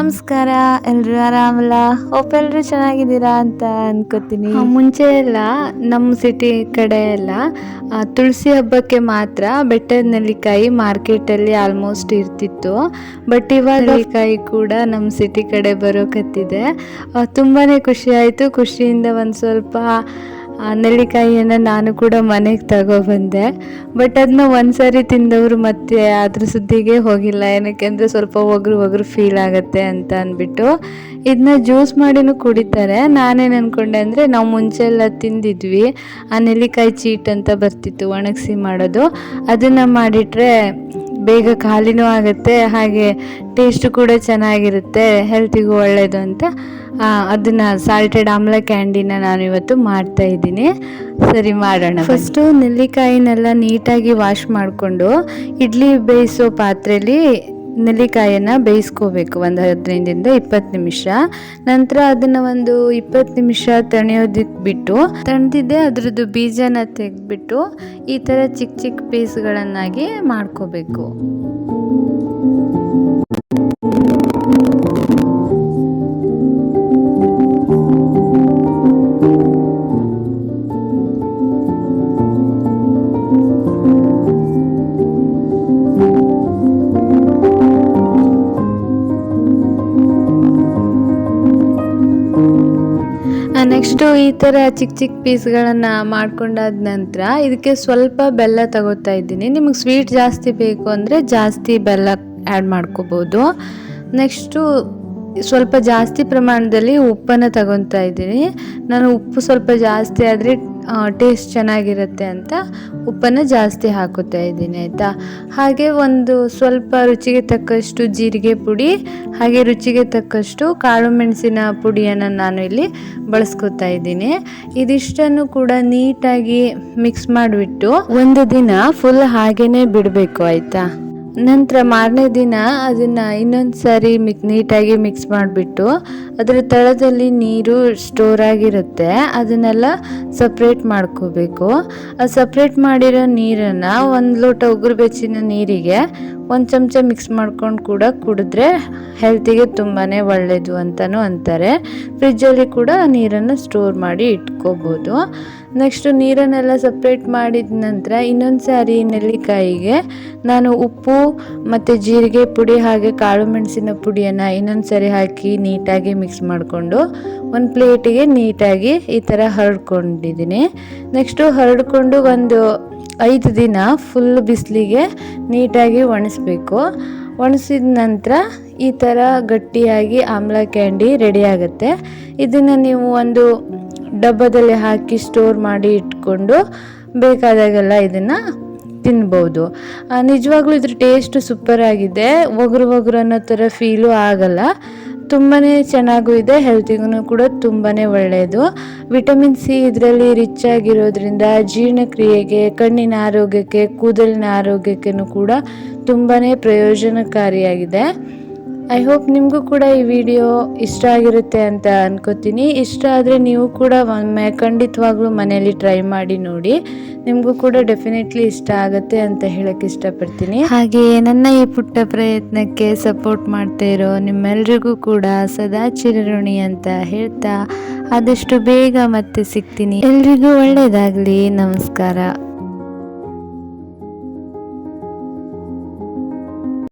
ನಮಸ್ಕಾರ. ಎಲ್ಲರೂ ಆರಾಮಲ್ಲ? ಹೋಪ್ ಎಲ್ಲರೂ ಚೆನ್ನಾಗಿದ್ದೀರಾ ಅಂತ ಅನ್ಕೋತೀನಿ. ಮುಂಚೆ ಎಲ್ಲ ನಮ್ಮ ಸಿಟಿ ಕಡೆ ಎಲ್ಲ ತುಳಸಿ ಹಬ್ಬಕ್ಕೆ ಮಾತ್ರ ಬೆಟ್ಟದ ನೆಲ್ಲಿಕಾಯಿ ಮಾರ್ಕೆಟಲ್ಲಿ ಆಲ್ಮೋಸ್ಟ್ ಇರ್ತಿತ್ತು. ಬಟ್ ಇವಾಗ ನೆಲ್ಲಿಕಾಯಿ ಕೂಡ ನಮ್ಮ ಸಿಟಿ ಕಡೆ ಬರೋಕತ್ತಿದೆ. ತುಂಬಾ ಖುಷಿ ಆಯಿತು. ಖುಷಿಯಿಂದ ಒಂದು ಸ್ವಲ್ಪ ನೆಲ್ಲಿಕಾಯಿಯನ್ನು ನಾನು ಕೂಡ ಮನೆಗೆ ತಗೊಬಂದೆ. ಬಟ್ ಅದನ್ನ ಒಂದ್ಸರಿ ತಿಂದವರು ಮತ್ತೆ ಅದ್ರ ಸುದ್ದಿಗೆ ಹೋಗಿಲ್ಲ. ಏನಕ್ಕೆ ಅಂದರೆ ಸ್ವಲ್ಪ ಒಗ್ರು ಫೀಲ್ ಆಗುತ್ತೆ ಅಂತ ಅಂದ್ಬಿಟ್ಟು ಇದನ್ನ ಜ್ಯೂಸ್ ಮಾಡಿನೂ ಕುಡಿತಾರೆ. ನಾನೇನು ಅಂದ್ಕೊಂಡೆ ಅಂದರೆ ನಾವು ಮುಂಚೆ ಎಲ್ಲ ತಿಂದಿದ್ವಿ, ಆ ನೆಲ್ಲಿಕಾಯಿ ಚೀಟ್ ಅಂತ ಬರ್ತಿತ್ತು ಒಣಗಿಸಿ ಮಾಡೋದು, ಅದನ್ನು ಮಾಡಿಟ್ರೆ ಬೇಗ ಖಾಲಿನೂ ಆಗುತ್ತೆ, ಹಾಗೆ ಟೇಸ್ಟು ಕೂಡ ಚೆನ್ನಾಗಿರುತ್ತೆ, ಹೆಲ್ತಿಗೂ ಒಳ್ಳೆಯದು ಅಂತ ಅದನ್ನು ಸಾಲ್ಟೆಡ್ ಆಮ್ಲ ಕ್ಯಾಂಡಿನ ನಾನು ಇವತ್ತು ಮಾಡ್ತಾ ಇದ್ದೀನಿ. ಸರಿ ಮಾಡೋಣ. ಫಸ್ಟು ನೆಲ್ಲಿಕಾಯಿನೆಲ್ಲ ನೀಟಾಗಿ ವಾಶ್ ಮಾಡಿಕೊಂಡು ಇಡ್ಲಿ ಬೇಯಿಸೋ ಪಾತ್ರೆಯಲ್ಲಿ ನೆಲ್ಲಿಕಾಯನ್ನು ಬೇಯಿಸ್ಕೋಬೇಕು ಒಂದು 15-20 ನಿಮಿಷ. ನಂತರ ಅದನ್ನು ಒಂದು 20 ನಿಮಿಷ ತಣಿಯೋದಕ್ಕೆ ಬಿಟ್ಟು, ತಣ್ದಿದ್ದೆ ಅದ್ರದ್ದು ಬೀಜನ ತೆಗೆದ್ಬಿಟ್ಟು ಈ ಥರ ಚಿಕ್ಕ ಚಿಕ್ಕ ಪೀಸ್ಗಳನ್ನಾಗಿ ಮಾಡ್ಕೋಬೇಕು. ನೆಕ್ಸ್ಟು ಈ ಥರ ಚಿಕ್ಕ ಚಿಕ್ಕ ಪೀಸ್ಗಳನ್ನು ಮಾಡ್ಕೊಂಡಾದ ನಂತರ ಇದಕ್ಕೆ ಸ್ವಲ್ಪ ಬೆಲ್ಲ ತಗೋತಾ ಇದ್ದೀನಿ. ನಿಮಗೆ ಸ್ವೀಟ್ ಜಾಸ್ತಿ ಬೇಕು ಅಂದರೆ ಜಾಸ್ತಿ ಬೆಲ್ಲ ಆ್ಯಡ್ ಮಾಡ್ಕೋಬೋದು. ನೆಕ್ಸ್ಟು ಸ್ವಲ್ಪ ಜಾಸ್ತಿ ಪ್ರಮಾಣದಲ್ಲಿ ಉಪ್ಪನ್ನು ತಗೊತಾ ಇದ್ದೀನಿ. ನಾನು ಉಪ್ಪು ಸ್ವಲ್ಪ ಜಾಸ್ತಿ ಆದರೆ ಟೇಸ್ಟ್ ಚೆನ್ನಾಗಿರುತ್ತೆ ಅಂತ ಉಪ್ಪನ್ನು ಜಾಸ್ತಿ ಹಾಕೋತಾ ಇದ್ದೀನಿ, ಆಯಿತಾ. ಹಾಗೆ ಒಂದು ಸ್ವಲ್ಪ ರುಚಿಗೆ ತಕ್ಕಷ್ಟು ಜೀರಿಗೆ ಪುಡಿ, ಹಾಗೆ ರುಚಿಗೆ ತಕ್ಕಷ್ಟು ಕಾಳು ಮೆಣಸಿನ ಪುಡಿಯನ್ನು ನಾನು ಇಲ್ಲಿ ಬಳಸ್ಕೊತಾ ಇದ್ದೀನಿ. ಇದಿಷ್ಟನ್ನು ಕೂಡ ನೀಟಾಗಿ ಮಿಕ್ಸ್ ಮಾಡಿಬಿಟ್ಟು ಒಂದು ದಿನ ಫುಲ್ ಹಾಗೇ ಬಿಡಬೇಕು, ಆಯಿತಾ. ನಂತರ ಮಾರನೇ ದಿನ ಅದನ್ನು ಇನ್ನೊಂದು ಸಾರಿ ನೀಟಾಗಿ ಮಿಕ್ಸ್ ಮಾಡಿಬಿಟ್ಟು ಅದರ ತಳದಲ್ಲಿ ನೀರು ಸ್ಟೋರ್ ಆಗಿರುತ್ತೆ, ಅದನ್ನೆಲ್ಲ ಸಪ್ರೇಟ್ ಮಾಡ್ಕೋಬೇಕು. ಆ ಸಪ್ರೇಟ್ ಮಾಡಿರೋ ನೀರನ್ನು 1 ಲೋಟ ಉಗುರು ಬೆಚ್ಚಿನ ನೀರಿಗೆ 1 ಚಮಚ ಮಿಕ್ಸ್ ಮಾಡ್ಕೊಂಡು ಕೂಡ ಕುಡಿದ್ರೆ ಹೆಲ್ತಿಗೆ ತುಂಬಾ ಒಳ್ಳೆಯದು ಅಂತಲೂ ಅಂತಾರೆ. ಫ್ರಿಜ್ಜಲ್ಲಿ ಕೂಡ ನೀರನ್ನು ಸ್ಟೋರ್ ಮಾಡಿ ಇಟ್ಕೋಬೋದು. ನೆಕ್ಸ್ಟು ನೀರನ್ನೆಲ್ಲ ಸಪ್ರೇಟ್ ಮಾಡಿದ ನಂತರ ಇನ್ನೊಂದು ಸಾರಿ ನೆಲ್ಲಿಕಾಯಿಗೆ ನಾನು ಉಪ್ಪು ಮತ್ತು ಜೀರಿಗೆ ಪುಡಿ ಹಾಗೆ ಕಾಳು ಮೆಣಸಿನ ಪುಡಿಯನ್ನು ಇನ್ನೊಂದು ಸಾರಿ ಹಾಕಿ ನೀಟಾಗಿ ಮಿಕ್ಸ್ ಮಾಡಿಕೊಂಡು ಒಂದು ಪ್ಲೇಟಿಗೆ ನೀಟಾಗಿ ಈ ಥರ ಹರಡ್ಕೊಂಡಿದ್ದೀನಿ. ನೆಕ್ಸ್ಟು ಹರಡ್ಕೊಂಡು ಒಂದು 5 ದಿನ ಫುಲ್ ಬಿಸಿಲಿಗೆ ನೀಟಾಗಿ ಒಣಗಿಸ್ಬೇಕು. ಒಣಗಿಸಿದ ನಂತರ ಈ ಥರ ಗಟ್ಟಿಯಾಗಿ ಆಮ್ಲ ಕ್ಯಾಂಡಿ ರೆಡಿ ಆಗುತ್ತೆ. ಇದನ್ನು ನೀವು ಒಂದು ಡಬ್ಬದಲ್ಲಿ ಹಾಕಿ ಸ್ಟೋರ್ ಮಾಡಿ ಇಟ್ಕೊಂಡು ಬೇಕಾದಾಗೆಲ್ಲ ಇದನ್ನು ತಿನ್ಬೋದು. ನಿಜವಾಗ್ಲೂ ಇದ್ರ ಟೇಸ್ಟು ಸೂಪರ್ ಆಗಿದೆ. ಒಗ್ರು ಅನ್ನೋ ಥರ ಫೀಲು ಆಗಲ್ಲ. ತುಂಬಾ ಚೆನ್ನಾಗೂ ಇದೆ, ಹೆಲ್ತಿಗೂ ಕೂಡ ತುಂಬಾ ಒಳ್ಳೆಯದು. ವಿಟಮಿನ್ ಸಿ ಇದರಲ್ಲಿ ರಿಚ್ ಆಗಿರೋದ್ರಿಂದ ಜೀರ್ಣಕ್ರಿಯೆಗೆ, ಕಣ್ಣಿನ ಆರೋಗ್ಯಕ್ಕೆ, ಕೂದಲಿನ ಆರೋಗ್ಯಕ್ಕೂ ಕೂಡ ತುಂಬಾ ಪ್ರಯೋಜನಕಾರಿಯಾಗಿದೆ. ಐ ಹೋಪ್ ನಿಮಗೂ ಕೂಡ ಈ ವಿಡಿಯೋ ಇಷ್ಟ ಆಗಿರುತ್ತೆ ಅಂತ ಅನ್ಕೋತೀನಿ. ಇಷ್ಟ ಆದರೆ ನೀವು ಕೂಡ ಒಮ್ಮೆ ಖಂಡಿತವಾಗ್ಲೂ ಮನೆಯಲ್ಲಿ ಟ್ರೈ ಮಾಡಿ ನೋಡಿ. ನಿಮಗೂ ಕೂಡ ಡೆಫಿನೆಟ್ಲಿ ಇಷ್ಟ ಆಗುತ್ತೆ ಅಂತ ಹೇಳಕ್ಕೆ ಇಷ್ಟಪಡ್ತೀನಿ. ಹಾಗೆಯೇ ನನ್ನ ಈ ಪುಟ್ಟ ಪ್ರಯತ್ನಕ್ಕೆ ಸಪೋರ್ಟ್ ಮಾಡ್ತಾ ಇರೋ ನಿಮ್ಮೆಲ್ರಿಗೂ ಕೂಡ ಸದಾ ಚಿರಋಣಿ ಅಂತ ಹೇಳ್ತಾ ಆದಷ್ಟು ಬೇಗ ಮತ್ತೆ ಸಿಗ್ತೀನಿ. ಎಲ್ರಿಗೂ ಒಳ್ಳೆಯದಾಗಲಿ. ನಮಸ್ಕಾರ.